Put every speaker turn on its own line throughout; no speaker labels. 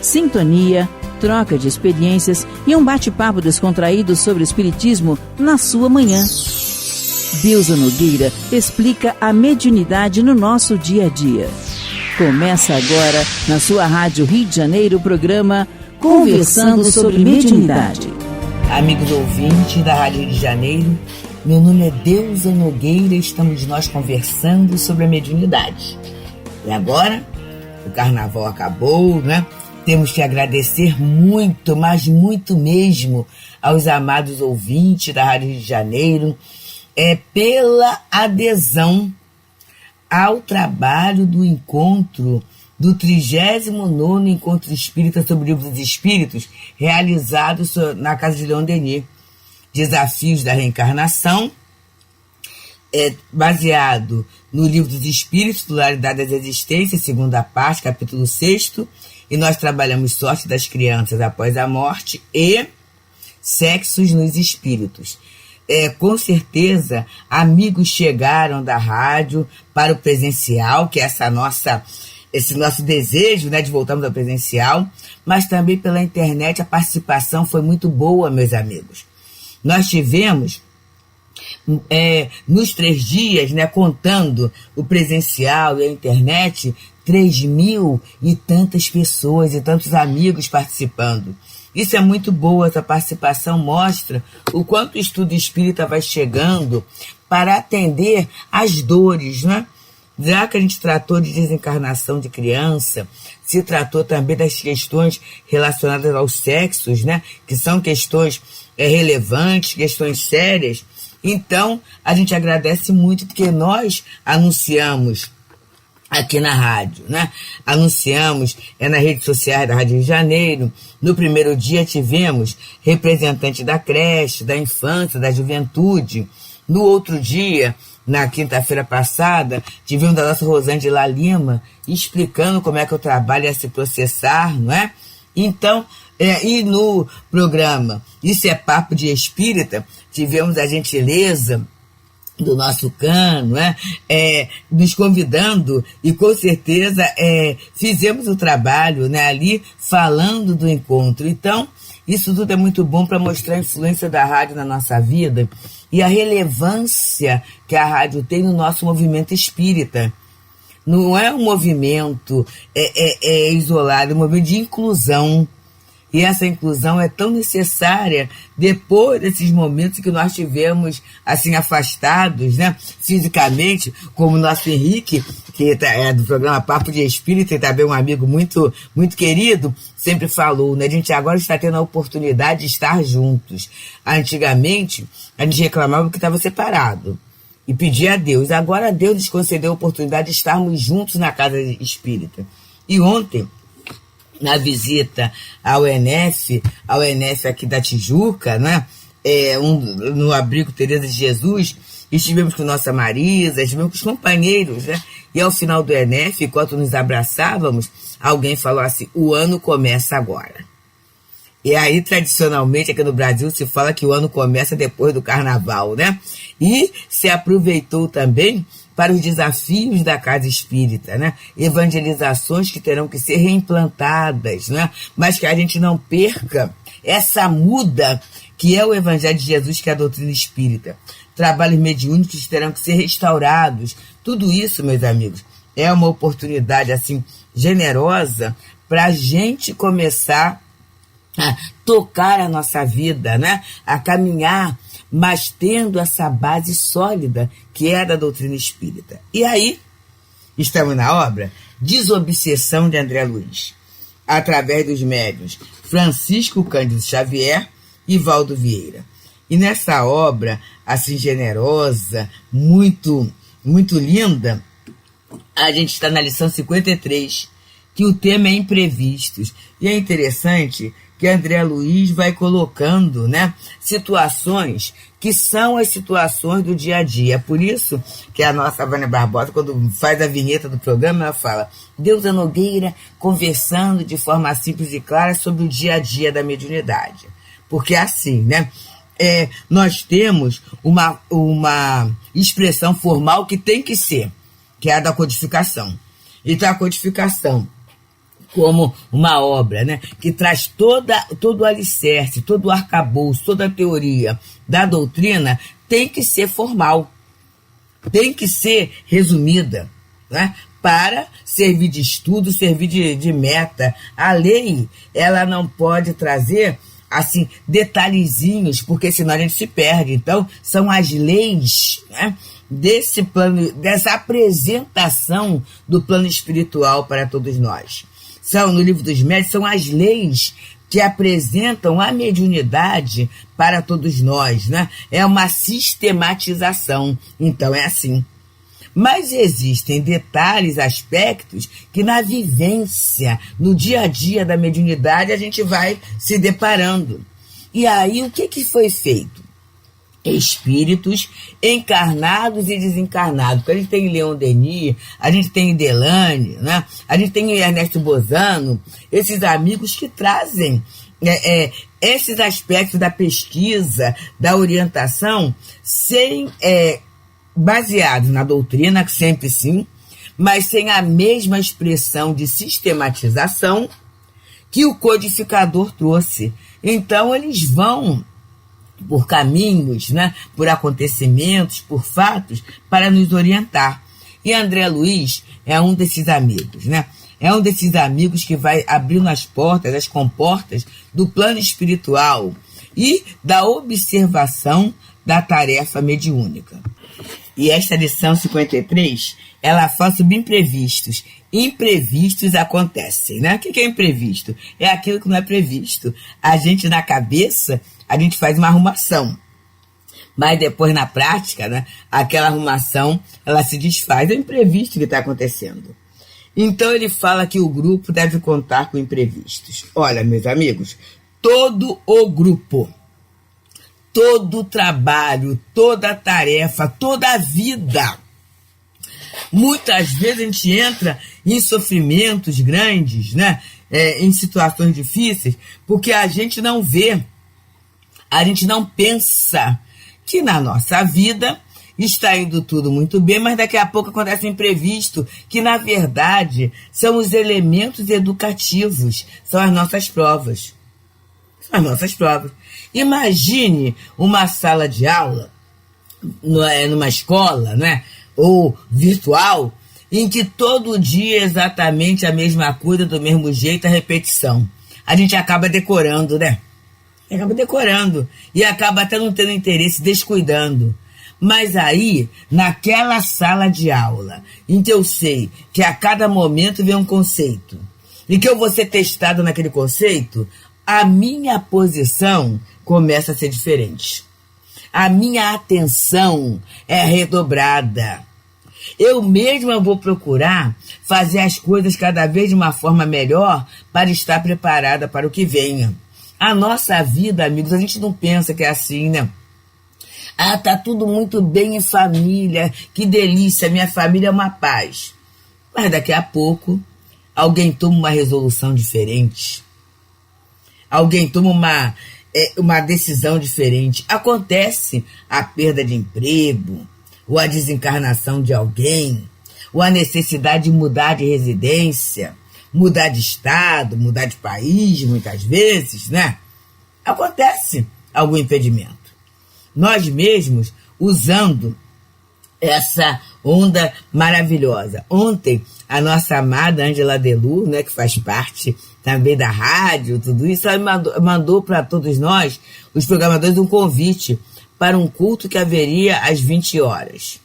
sintonia, troca de experiências e um bate-papo descontraído sobre o espiritismo na sua manhã. Deusa Nogueira explica a mediunidade no nosso dia a dia. Começa agora, na sua Rádio Rio de Janeiro, o programa Conversando sobre Mediunidade.
Amigos ouvintes da Rádio Rio de Janeiro, meu nome é Deusa Nogueira e estamos nós conversando sobre a mediunidade. E agora, o carnaval acabou, né? Temos que agradecer muito, mas muito mesmo, aos amados ouvintes da Rádio Rio de Janeiro, pela adesão ao trabalho do encontro, do 39º Encontro Espírita sobre o Livro dos Espíritos, realizado na Casa de Leon Denis. Desafios da Reencarnação, baseado no Livro dos Espíritos, Pluralidade das Existências, segunda parte, capítulo 6º, e nós trabalhamos sorte das crianças após a morte e sexos nos espíritos. Com certeza, amigos chegaram da rádio para o presencial, que é esse nosso desejo, né, de voltarmos ao presencial, mas também pela internet a participação foi muito boa, meus amigos. Nós tivemos, nos 3 dias, né, contando o presencial e a internet, 3.000 e tantas pessoas e tantos amigos participando. Isso é muito boa, essa participação mostra o quanto o estudo espírita vai chegando para atender às dores, né? Já que a gente tratou de desencarnação de criança, se tratou também das questões relacionadas aos sexos, né? Que são questões relevantes, questões sérias. Então, a gente agradece muito porque nós anunciamos aqui na rádio, né? Anunciamos nas redes sociais da Rádio Rio de Janeiro. No primeiro dia tivemos representante da creche, da infância, da juventude. No outro dia, na quinta-feira passada, tivemos a nossa Rosângela Lima explicando como é que o trabalho ia se processar, não é? Então, e no programa Isso é Papo de Espírita, tivemos a gentileza do nosso Cano, nos convidando e com certeza fizemos o trabalho, né, ali falando do encontro. Então, isso tudo é muito bom para mostrar a influência da rádio na nossa vida e a relevância que a rádio tem no nosso movimento espírita. Não é um movimento isolado, é um movimento de inclusão. E essa inclusão é tão necessária depois desses momentos que nós tivemos assim afastados, né, fisicamente, como o nosso Henrique, que é do programa Papo de Espírita e também um amigo muito, muito querido, sempre falou, né, a gente agora está tendo a oportunidade de estar juntos. Antigamente, a gente reclamava porque estava separado e pedia a Deus. Agora Deus nos concedeu a oportunidade de estarmos juntos na casa espírita. E ontem, na visita ao ENF aqui da Tijuca, né? No abrigo Teresa de Jesus, estivemos com nossa Marisa, estivemos com os companheiros, né? E ao final do ENF, enquanto nos abraçávamos, alguém falou assim: o ano começa agora. E aí, tradicionalmente, aqui no Brasil, se fala que o ano começa depois do carnaval, né? E se aproveitou também para os desafios da Casa Espírita, né? Evangelizações que terão que ser reimplantadas, né? Mas que a gente não perca essa muda que é o Evangelho de Jesus, que é a doutrina espírita. Trabalhos mediúnicos que terão que ser restaurados. Tudo isso, meus amigos, é uma oportunidade, assim, generosa para a gente começar a tocar a nossa vida, né? A caminhar, mas tendo essa base sólida que é a da doutrina espírita. E aí, estamos na obra Desobsessão de André Luiz, através dos médiuns Francisco Cândido Xavier e Valdo Vieira. E nessa obra, assim, generosa, muito, muito linda, a gente está na lição 53, que o tema é imprevistos. E é interessante que André Luiz vai colocando, né, situações que são as situações do dia a dia. É por isso que a nossa Vânia Barbosa, quando faz a vinheta do programa, ela fala: Deusa Nogueira conversando de forma simples e clara sobre o dia a dia da mediunidade. Porque é assim, né? Nós temos uma expressão formal que tem que ser, que é a da codificação. Então, a codificação, como uma obra, né, que traz todo o alicerce, todo o arcabouço, toda a teoria da doutrina, tem que ser formal, tem que ser resumida, né, para servir de estudo, servir de meta. A lei, ela não pode trazer assim detalhezinhos, porque senão a gente se perde. Então, são as leis, né, desse plano, dessa apresentação do plano espiritual para todos nós. No Livro dos Médiuns, são as leis que apresentam a mediunidade para todos nós, né? É uma sistematização, então é assim. Mas existem detalhes, aspectos que na vivência, no dia a dia da mediunidade, a gente vai se deparando. E aí, o que foi feito? Espíritos encarnados e desencarnados. Porque a gente tem Leon Denis, a gente tem Delane, né? A gente tem Ernesto Bozano, esses amigos que trazem esses aspectos da pesquisa, da orientação, baseados na doutrina, sempre sim, mas sem a mesma expressão de sistematização que o codificador trouxe. Então, eles vão por caminhos, né, por acontecimentos, por fatos, para nos orientar. E André Luiz é um desses amigos, né? É um desses amigos que vai abrindo as portas, as comportas do plano espiritual e da observação da tarefa mediúnica. E esta lição 53, ela fala sobre imprevistos. Imprevistos acontecem, né? O que é imprevisto? É aquilo que não é previsto. A gente, na cabeça, a gente faz uma arrumação. Mas depois, na prática, né, aquela arrumação, ela se desfaz. É o imprevisto que está acontecendo. Então, ele fala que o grupo deve contar com imprevistos. Olha, meus amigos, todo o grupo, todo o trabalho, toda a tarefa, toda a vida. Muitas vezes a gente entra em sofrimentos grandes, né? Em situações difíceis, porque a gente não vê, a gente não pensa que na nossa vida está indo tudo muito bem, mas daqui a pouco acontece um imprevisto, que na verdade são os elementos educativos, são as nossas provas. São as nossas provas. Imagine uma sala de aula, numa escola, né, ou virtual, em que todo dia é exatamente a mesma coisa, do mesmo jeito, a repetição. A gente acaba decorando, né? Acaba decorando. E acaba até não tendo interesse, descuidando. Mas aí, naquela sala de aula, em que eu sei que a cada momento vem um conceito, e que eu vou ser testado naquele conceito, a minha posição começa a ser diferente. A minha atenção é redobrada. Eu mesma vou procurar fazer as coisas cada vez de uma forma melhor para estar preparada para o que venha. A nossa vida, amigos, a gente não pensa que é assim, né? Ah, tá tudo muito bem em família, que delícia, minha família é uma paz. Mas daqui a pouco, alguém toma uma resolução diferente. Alguém toma uma decisão diferente. Acontece a perda de emprego, ou a desencarnação de alguém, ou a necessidade de mudar de residência, mudar de estado, mudar de país, muitas vezes, né? Acontece algum impedimento. Nós mesmos, usando essa onda maravilhosa. Ontem, a nossa amada Ângela Delu, né, que faz parte também da rádio, tudo isso, ela mandou para todos nós, os programadores, um convite para um culto que haveria às 20 horas.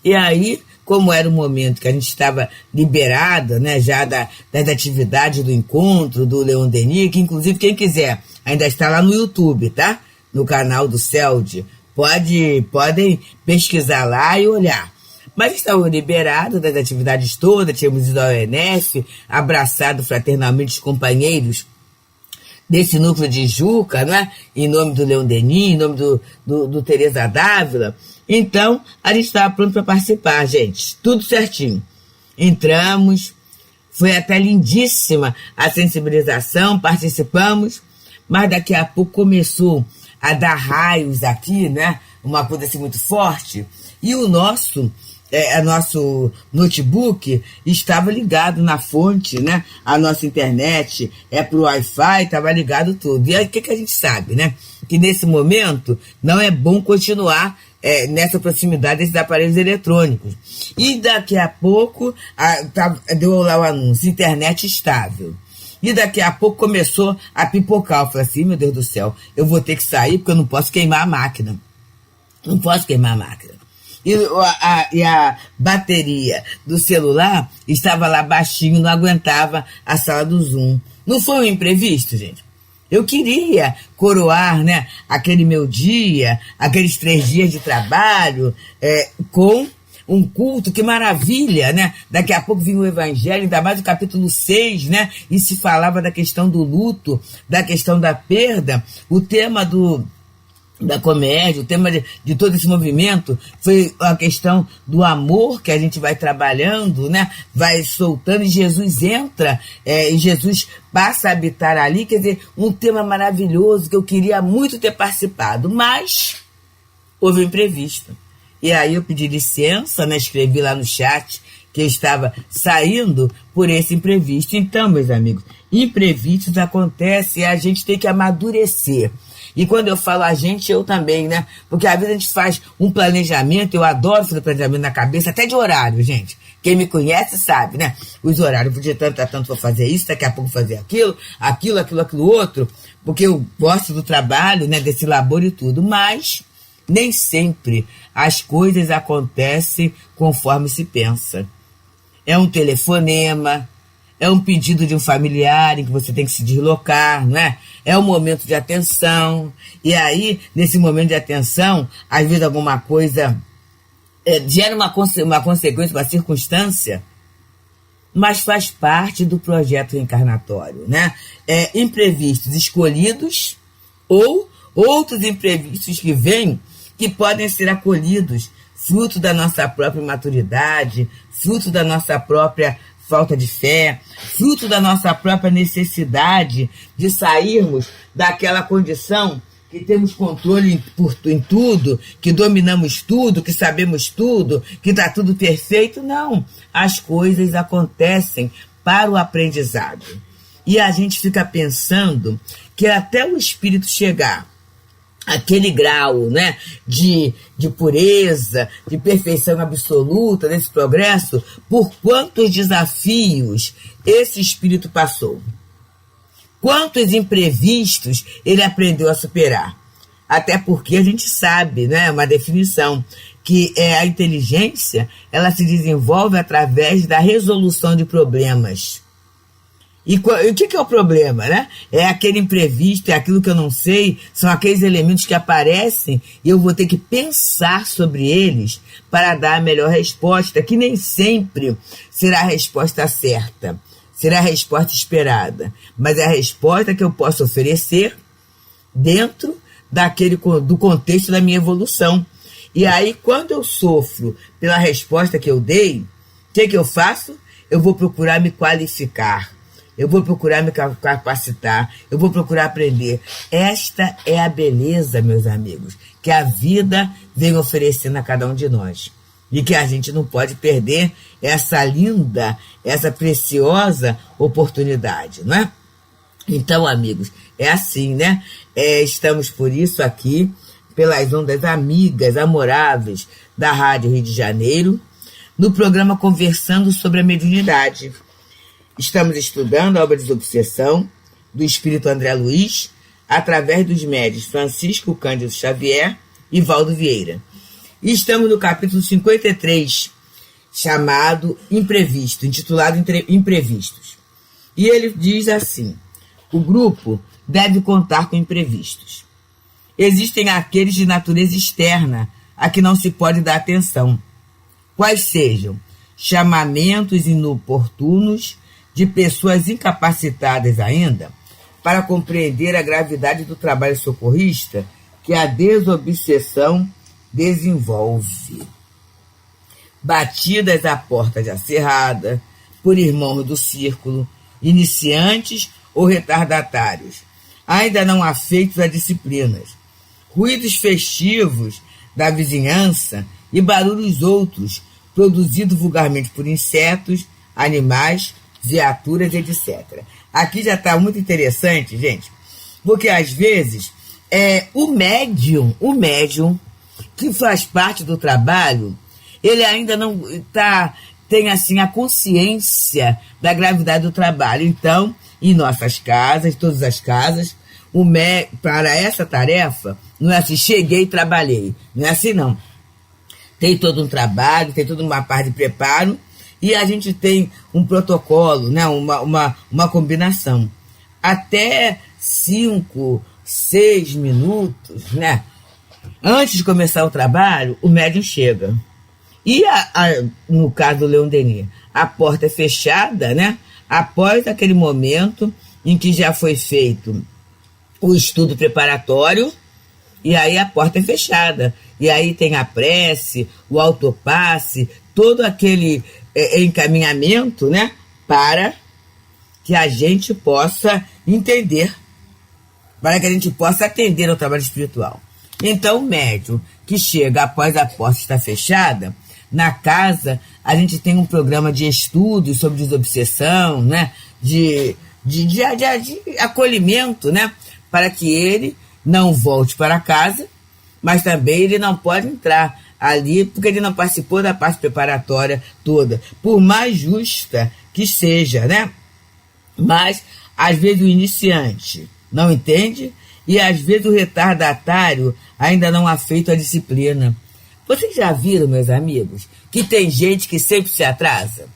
E aí, como era o momento que a gente estava liberada, né, já das atividades do encontro do Leon Denis, que inclusive quem quiser ainda está lá no YouTube, tá? No canal do CELD. Podem pesquisar lá e olhar. Mas estavam liberados das atividades todas, tínhamos ido ao ENF, abraçado fraternalmente os companheiros desse núcleo de Juca, né? Em nome do Leon Denis, em nome do Teresa Dávila. Então, a gente estava pronto para participar, gente. Tudo certinho. Entramos, foi até lindíssima a sensibilização, participamos, mas daqui a pouco começou a dar raios aqui, né? Uma coisa assim muito forte. E o nosso nosso notebook estava ligado na fonte, né? A nossa internet para o Wi-Fi, estava ligado tudo. E aí o que a gente sabe, né? Que nesse momento não é bom continuar nessa proximidade desses aparelhos eletrônicos. E daqui a pouco deu lá o anúncio, internet estável. E daqui a pouco começou a pipocar. Eu falei assim, meu Deus do céu, eu vou ter que sair porque eu não posso queimar a máquina. Não posso queimar a máquina. E a bateria do celular estava lá baixinho, não aguentava a sala do Zoom. Não foi um imprevisto, gente. Eu queria coroar, né, aquele meu dia, aqueles 3 dias de trabalho, com um culto, que maravilha, né? Daqui a pouco vinha o Evangelho, ainda mais o capítulo 6, né? E se falava da questão do luto, da questão da perda. O tema da comédia, o tema de todo esse movimento foi a questão do amor que a gente vai trabalhando, né? Vai soltando e Jesus entra, e Jesus passa a habitar ali. Quer dizer, um tema maravilhoso que eu queria muito ter participado, mas houve um imprevisto. E aí eu pedi licença, né? Escrevi lá no chat que eu estava saindo por esse imprevisto. Então, meus amigos, imprevistos acontecem e a gente tem que amadurecer. E quando eu falo a gente, eu também, né? Porque às vezes a gente faz um planejamento, eu adoro fazer planejamento na cabeça, até de horário, gente. Quem me conhece sabe, né? Os horários, de tanto vou fazer isso, daqui a pouco fazer aquilo outro, porque eu gosto do trabalho, né? Desse labor e tudo, mas nem sempre as coisas acontecem conforme se pensa. É um telefonema, é um pedido de um familiar em que você tem que se deslocar, não é? É um momento de atenção. E aí, nesse momento de atenção, às vezes alguma coisa gera uma consequência, uma circunstância, mas faz parte do projeto reencarnatório, né? Imprevistos escolhidos ou outros imprevistos que vêm, que podem ser acolhidos, fruto da nossa própria imaturidade, fruto da nossa própria falta de fé, fruto da nossa própria necessidade de sairmos daquela condição que temos controle em tudo, que dominamos tudo, que sabemos tudo, que está tudo perfeito. Não, as coisas acontecem para o aprendizado. E a gente fica pensando que até o espírito chegar aquele grau, né, de pureza, de perfeição absoluta, desse progresso, por quantos desafios esse espírito passou. Quantos imprevistos ele aprendeu a superar. Até porque a gente sabe, né, uma definição, que a inteligência, ela se desenvolve através da resolução de problemas. E o que é o problema, né? É aquele imprevisto, é aquilo que eu não sei, são aqueles elementos que aparecem e eu vou ter que pensar sobre eles para dar a melhor resposta, que nem sempre será a resposta certa, será a resposta esperada, mas é a resposta que eu posso oferecer dentro do contexto da minha evolução. E aí, quando eu sofro pela resposta que eu dei, o que eu faço? Eu vou procurar me qualificar. Eu vou procurar me capacitar, eu vou procurar aprender. Esta é a beleza, meus amigos, que a vida vem oferecendo a cada um de nós. E que a gente não pode perder essa linda, essa preciosa oportunidade, não é? Então, amigos, é assim, né? Estamos por isso aqui, pelas ondas amigas, amoráveis da Rádio Rio de Janeiro, no programa Conversando sobre a Mediunidade. Estamos estudando a obra Desobsessão do Espírito André Luiz através dos médiuns Francisco Cândido Xavier e Valdo Vieira. E estamos no capítulo 53, chamado Imprevisto, intitulado Imprevistos. E ele diz assim: o grupo deve contar com imprevistos. Existem aqueles de natureza externa a que não se pode dar atenção, quais sejam chamamentos inoportunos de pessoas incapacitadas ainda para compreender a gravidade do trabalho socorrista que a desobsessão desenvolve. Batidas à porta já cerrada por irmãos do círculo, iniciantes ou retardatários, ainda não afeitos a disciplinas, ruídos festivos da vizinhança e barulhos outros, produzido vulgarmente por insetos, animais, viaturas, etc. Aqui já está muito interessante, gente, porque às vezes o médium que faz parte do trabalho, ele ainda não tem assim a consciência da gravidade do trabalho. Então, em nossas casas, todas as casas, para essa tarefa, não é assim, cheguei e trabalhei. Não é assim, não. Tem todo um trabalho, tem toda uma parte de preparo, e a gente tem um protocolo, né? uma combinação. Até 5, 6 minutos, né? Antes de começar o trabalho, o médium chega. E, no caso do Leon Denis, a porta é fechada, né? Após aquele momento em que já foi feito o estudo preparatório, e aí a porta é fechada. E aí tem a prece, o autopasse, todo aquele encaminhamento, né? Para que a gente possa entender, para que a gente possa atender ao trabalho espiritual. Então, o médium que chega após a porta estar fechada, na casa, a gente tem um programa de estudos sobre desobsessão, né? de acolhimento, né? Para que ele não volte para casa, mas também ele não pode entrar ali porque ele não participou da parte preparatória toda, por mais justa que seja, né? Mas, às vezes, o iniciante não entende e, às vezes, o retardatário ainda não ha feito a disciplina. Vocês já viram, meus amigos, que tem gente que sempre se atrasa?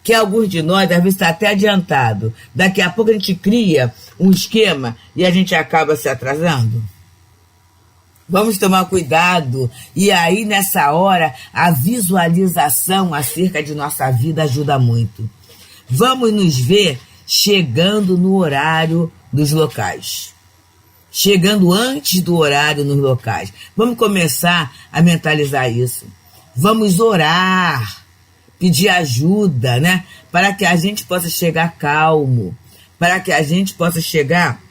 Que alguns de nós, às vezes, está até adiantado. Daqui a pouco a gente cria um esquema e a gente acaba se atrasando. Vamos tomar cuidado. E aí, nessa hora, a visualização acerca de nossa vida ajuda muito. Vamos nos ver chegando no horário dos locais. Chegando antes do horário nos locais. Vamos começar a mentalizar isso. Vamos orar, pedir ajuda, né? Para que a gente possa chegar calmo, para que a gente possa chegar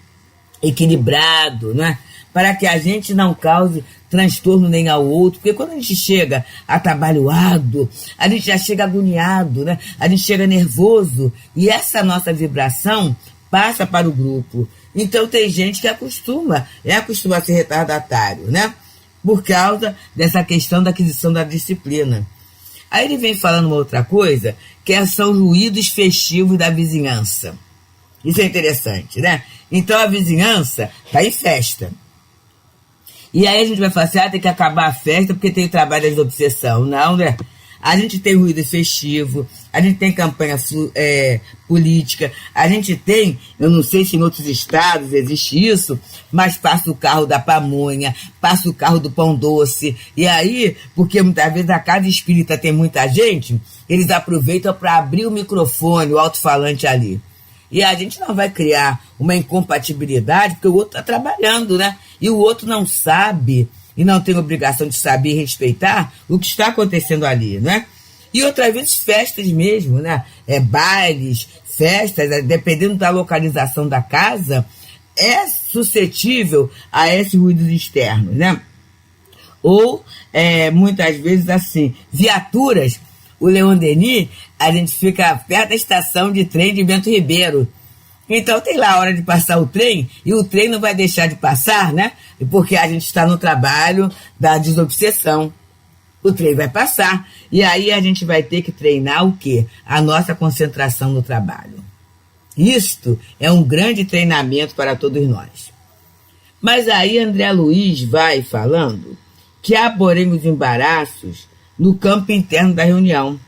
equilibrado, né? Para que a gente não cause transtorno nem ao outro, porque quando a gente chega atabalhoado, a gente já chega agoniado, né? A gente chega nervoso, e essa nossa vibração passa para o grupo. Então tem gente que acostuma a ser retardatário, né? Por causa dessa questão da aquisição da disciplina. Aí ele vem falando uma outra coisa, que são ruídos festivos da vizinhança. Isso é interessante, né? Então a vizinhança está em festa. E aí a gente vai falar assim, tem que acabar a festa porque tem o trabalho da desobsessão. Não, né? A gente tem ruído festivo, a gente tem campanha política, a gente tem, eu não sei se em outros estados existe isso, mas passa o carro da pamonha, passa o carro do pão doce, e aí, porque muitas vezes a casa espírita tem muita gente, eles aproveitam para abrir o microfone, o alto-falante ali. E a gente não vai criar uma incompatibilidade, porque o outro está trabalhando, né? E o outro não sabe e não tem obrigação de saber e respeitar o que está acontecendo ali, né? E outras vezes festas mesmo, né? Bailes, festas, dependendo da localização da casa, é suscetível a esses ruídos externos, né? Ou, muitas vezes, assim, viaturas. O Leon Denis, a gente fica perto da estação de trem de Bento Ribeiro. Então tem lá a hora de passar o trem, e o trem não vai deixar de passar, né? Porque a gente está no trabalho da desobsessão. O trem vai passar, e aí a gente vai ter que treinar o quê? A nossa concentração no trabalho. Isto é um grande treinamento para todos nós. Mas aí André Luiz vai falando que há, porém, os embaraços no campo interno da reunião,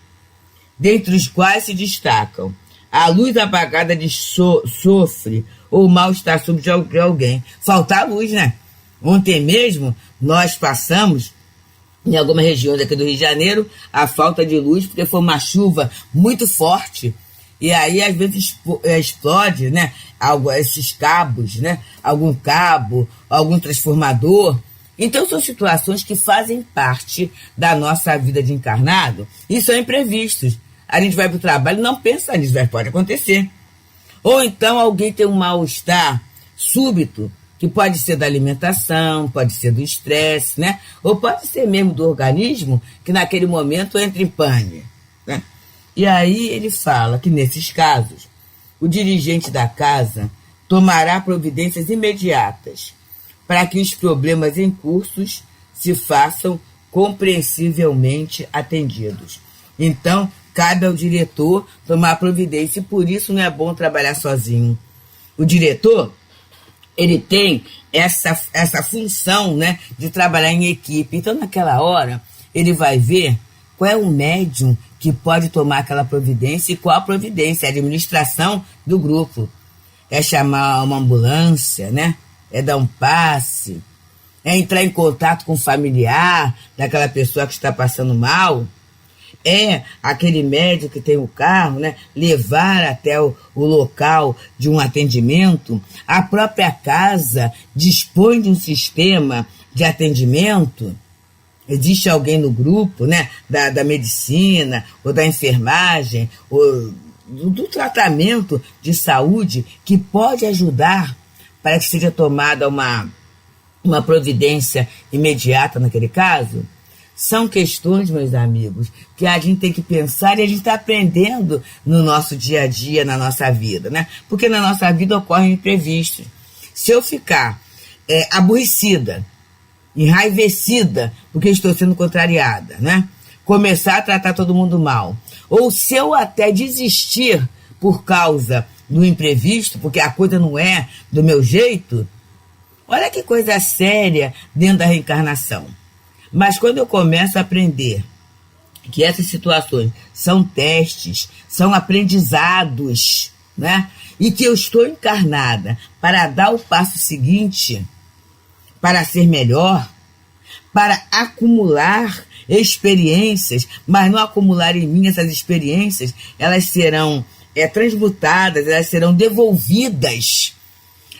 dentre os quais se destacam a luz apagada de sofre ou mal-estar sobre de alguém. Faltar luz, né? Ontem mesmo nós passamos em algumas regiões aqui do Rio de Janeiro a falta de luz, porque foi uma chuva muito forte, e aí às vezes explode, né? Esses cabos, né? Algum cabo, algum transformador. Então são situações que fazem parte da nossa vida de encarnado e são imprevistos. A gente vai para o trabalho e não pensa nisso, mas pode acontecer. Ou então alguém tem um mal-estar súbito que pode ser da alimentação, pode ser do estresse, né? Ou pode ser mesmo do organismo que naquele momento entra em pane, né? E aí ele fala que nesses casos o dirigente da casa tomará providências imediatas para que os problemas em curso se façam compreensivelmente atendidos. Então, cabe ao diretor tomar providência e por isso não é bom trabalhar sozinho. O diretor, ele tem essa função, né, de trabalhar em equipe. Então, naquela hora, ele vai ver qual é o médium que pode tomar aquela providência e qual a providência, a administração do grupo. É chamar uma ambulância, né? É dar um passe, é entrar em contato com o familiar daquela pessoa que está passando mal, é aquele médico que tem o carro, né, levar até o local de um atendimento. A própria casa dispõe de um sistema de atendimento. Existe alguém no grupo, né, da medicina ou da enfermagem ou do tratamento de saúde que pode ajudar para que seja tomada uma providência imediata naquele caso. São questões, meus amigos, que a gente tem que pensar e a gente está aprendendo no nosso dia a dia, na nossa vida, né? Porque na nossa vida ocorrem imprevistos. Se eu ficar aborrecida, enraivecida, porque estou sendo contrariada, né? Começar a tratar todo mundo mal. Ou se eu até desistir por causa do imprevisto, porque a coisa não é do meu jeito, olha que coisa séria dentro da reencarnação. Mas quando eu começo a aprender que essas situações são testes, são aprendizados, né? E que eu estou encarnada para dar o passo seguinte, para ser melhor, para acumular experiências, mas não acumular em mim essas experiências, elas serão transmutadas, elas serão devolvidas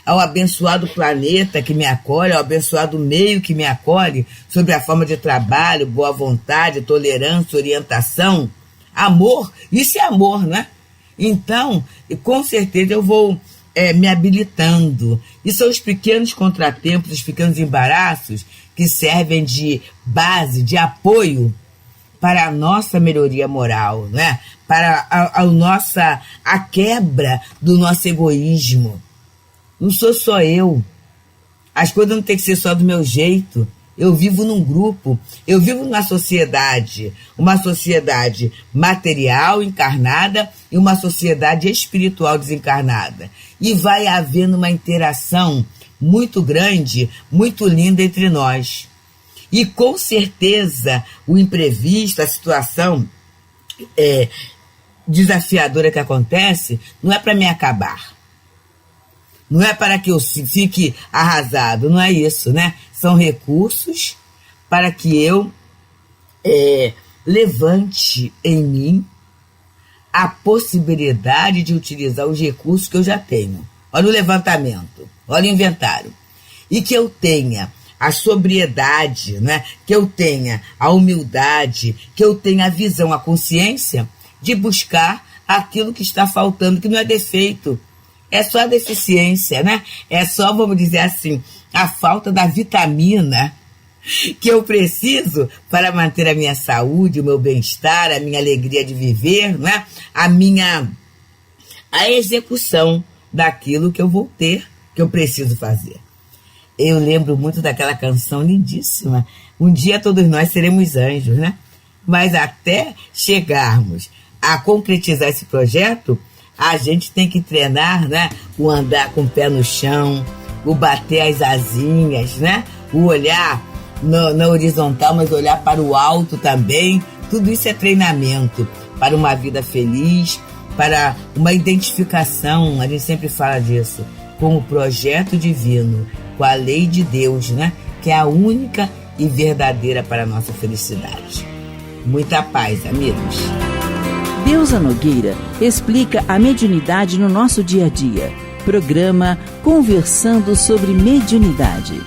ao abençoado planeta que me acolhe, ao abençoado meio que me acolhe, sobre a forma de trabalho, boa vontade, tolerância, orientação, amor. Isso é amor, né? Então, com certeza eu vou me habilitando. E são os pequenos contratempos, os pequenos embaraços que servem de base, de apoio para a nossa melhoria moral, né? Para a quebra do nosso egoísmo. Não sou só eu. As coisas não têm que ser só do meu jeito. Eu vivo num grupo, eu vivo numa sociedade, uma sociedade material encarnada e uma sociedade espiritual desencarnada. E vai havendo uma interação muito grande, muito linda entre nós. E com certeza o imprevisto, a situação desafiadora que acontece, não é para me acabar. Não é para que eu fique arrasado, não é isso, né? São recursos para que eu levante em mim a possibilidade de utilizar os recursos que eu já tenho. Olha o levantamento, olha o inventário. E que eu tenha a sobriedade, né? Que eu tenha a humildade, que eu tenha a visão, a consciência de buscar aquilo que está faltando, que não é defeito. É só a deficiência, né? É só, vamos dizer assim, a falta da vitamina que eu preciso para manter a minha saúde, o meu bem-estar, a minha alegria de viver, né? A execução daquilo que eu vou ter, que eu preciso fazer. Eu lembro muito daquela canção lindíssima, Um Dia Todos Nós Seremos Anjos, né? Mas até chegarmos a concretizar esse projeto, a gente tem que treinar, né? O andar com o pé no chão, o bater as asinhas, né? O olhar na horizontal, mas olhar para o alto também. Tudo isso é treinamento para uma vida feliz, para uma identificação, a gente sempre fala disso, com o projeto divino, com a lei de Deus, né? Que é a única e verdadeira para a nossa felicidade. Muita paz, amigos.
Deusa Nogueira explica a mediunidade no nosso dia a dia. Programa Conversando sobre Mediunidade.